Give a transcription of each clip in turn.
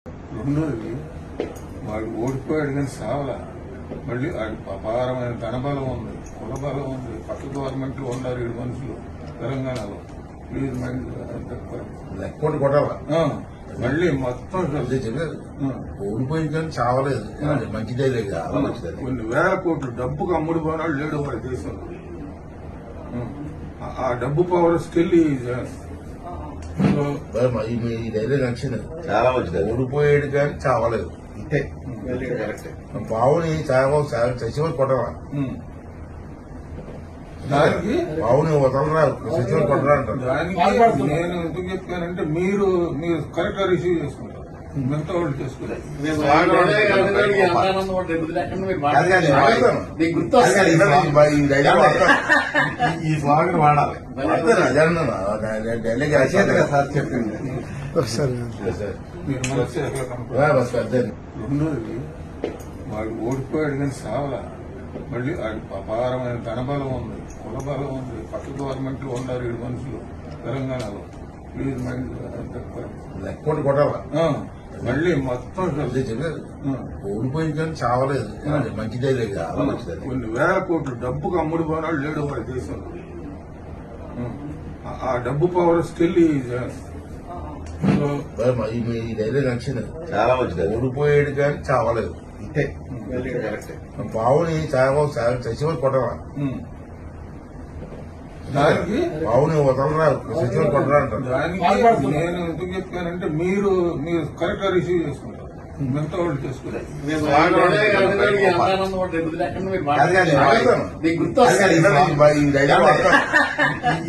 రెండోది వాడు ఓడిపోయాడు కానీ సావలా. మళ్ళీ వాడి అపారమైన ధనబలం ఉంది, కులబలం ఉంది. పక్క గవర్నమెంట్ ఉన్నారు 7 మనుషులు తెలంగాణలో. ప్లీజ్ మైండ్ లెక్కోటి కొట్టాలా మళ్ళీ మొత్తం ఓడిపోయింది కానీ చావలేదు. మంచిదే లేదు, చాలా మంచిదే. కొన్ని వేల కోట్లు డబ్బుకు అమ్ముడు పోనాడు లేడు వాడి దేశంలో. ఆ డబ్బు పవర్ స్టిల్ ఈ ధైర్యం నచ్చింది, చాలా మంచిది. ఓడిపోయాడు కానీ చావలేదు. ఇంతే బావుని చచ్చిపోయి కొట్టరా, దానికి బావుని వదలరా, చచ్చిపోయి కొట్టరా అంటారు. దానికి నేను ఎందుకు చెప్పానంటే మీరు కరెక్ట్ గా రిసీవ్ చేసుకుంటారు, మిగతా వాళ్ళు చేసుకుంటారు. ఈ స్వాగతం వాడాలి. సార్ చెప్పింది మీరు మనసు ఎట్లా కనుక్కోవాలి. రెండోది వాడు ఓడిపోయాడు కానీ సావలా. మళ్ళీ వాడి అపారమైన ధనబలం ఉంది, కులబలం ఉంది. పక్క గవర్నమెంట్ ఉన్నారు 7 మనుషులు తెలంగాణలో. ప్లీజ్ మైండ్ లెక్కోటి కొట్టాలా మళ్ళీ మొత్తం ఓడిపోయింది కానీ చావలేదు. మంచిదే లేదు, చాలా మంచిదే. కొన్ని వేల కోట్లు డబ్బుకు అమ్ముడు పోనాడు లేడు వాడి దేశంలో. ఆ డబ్బు పవర్ స్టిల్ ఈ ధైర్యం నచ్చింది, చాలా మంచిది. ఓడిపోయాడు కానీ చావలేదు. ఇంతే బావుని చచ్చిపోయి కొట్టరా, దానికి బావుని వదలరా, చచ్చిపోయి కొట్టరా అంటారు. దానికి నేను ఎందుకు చెప్పానంటే మీరు కరెక్ట్ గా రిసీవ్ చేసుకుంటారు, మిగతా వాళ్ళు చేసుకుంటారు.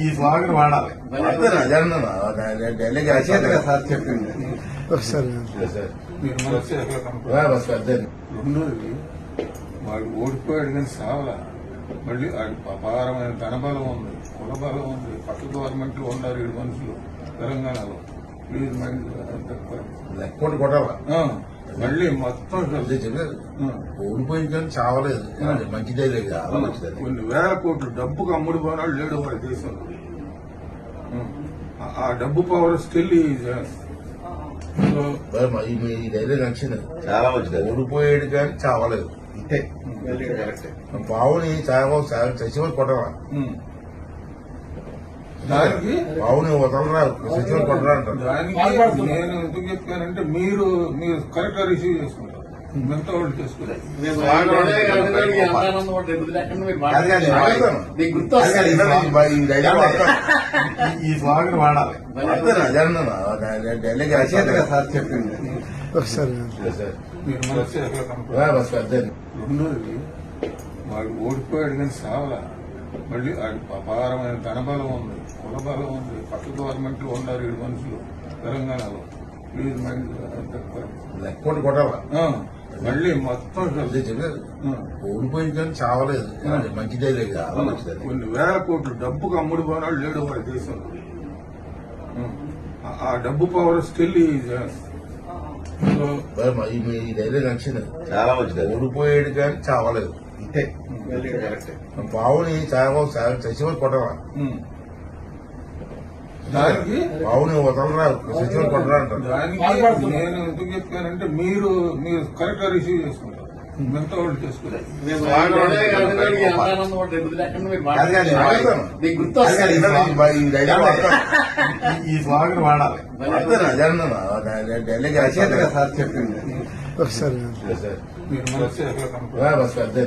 ఈ స్వాగతం వాడాలి. సార్ చెప్పింది మీరు మనసు ఎట్లా కనుక్కోవాలి. రెండోది వాడు ఓడిపోయాడు కానీ సావలా. మళ్ళీ వాడి అపారమైన ధనబలం ఉంది, కులబలం ఉంది. పక్క గవర్నమెంట్ ఉన్నారు 7 మనుషులు తెలంగాణలో. ప్లీజ్ మైండ్ లెక్కోటి కొట్టాలా మళ్ళీ మొత్తం ఓడిపోయింది కానీ చావలేదు. మంచిదే లేదు, చాలా మంచిదే. కొన్ని వేల కోట్లు డబ్బుకు అమ్ముడు పోనాడు లేడు వాడి దేశంలో. ఆ డబ్బు పవర్ స్టిల్ ఈ ధైర్యం నచ్చింది, చాలా మంచిది. ఓడిపోయాడు కానీ చావలేదు. ఇంతే బావుని చచ్చిపోయి కొట్టరా, దానికి బావుని వదలరా, చచ్చిపోయి కొట్టరా అంటారు. దానికి నేను ఎందుకు చెప్పానంటే మీరు కరెక్ట్ గా రిసీవ్ చేసుకుంటారు, మిగతా వాళ్ళు చేసుకుంటారు. ఈ స్వాగతం వాడాలి. సార్ చెప్పింది మీరు మనసు ఎట్లా కనుక్కోవాలి. రెండోది వాడు ఓడిపోయాడు కానీ సావలా. మళ్ళీ వాడి అపారమైన ధనబలం ఉంది, కులబలం ఉంది. పక్క గవర్నమెంట్ ఉన్నారు 7 మనుషులు తెలంగాణలో. ప్లీజ్ మైండ్ లెక్కోటి కొట్టాలా మళ్ళీ మొత్తం ఓడిపోయింది కానీ చావలేదు. మంచిదే లేదు, చాలా మంచిదే. కొన్ని వేల కోట్లు డబ్బుకు అమ్ముడు పోనాడు లేడు వాడి దేశంలో. ఆ డబ్బు పవర్ స్టిల్ ఈ ధైర్యం నచ్చింది, చాలా మంచిది. ఓడిపోయాడు కానీ చావలేదు. ఇంతే బావుని చచ్చిపోయి కొట్టరా, దానికి బావుని వదలరా, చచ్చిపోయి కొట్టరా అంటారు. దానికి నేను ఎందుకు చెప్పానంటే మీరు కరెక్ట్ గా రిసీవ్ చేసుకుంటారు, మిగతా వాళ్ళు చేసుకుంటారు. ఈ స్వాగతం వాడాలి. సార్ చెప్పింది మీరు మనసు ఎట్లా కనుక్కోవాలి.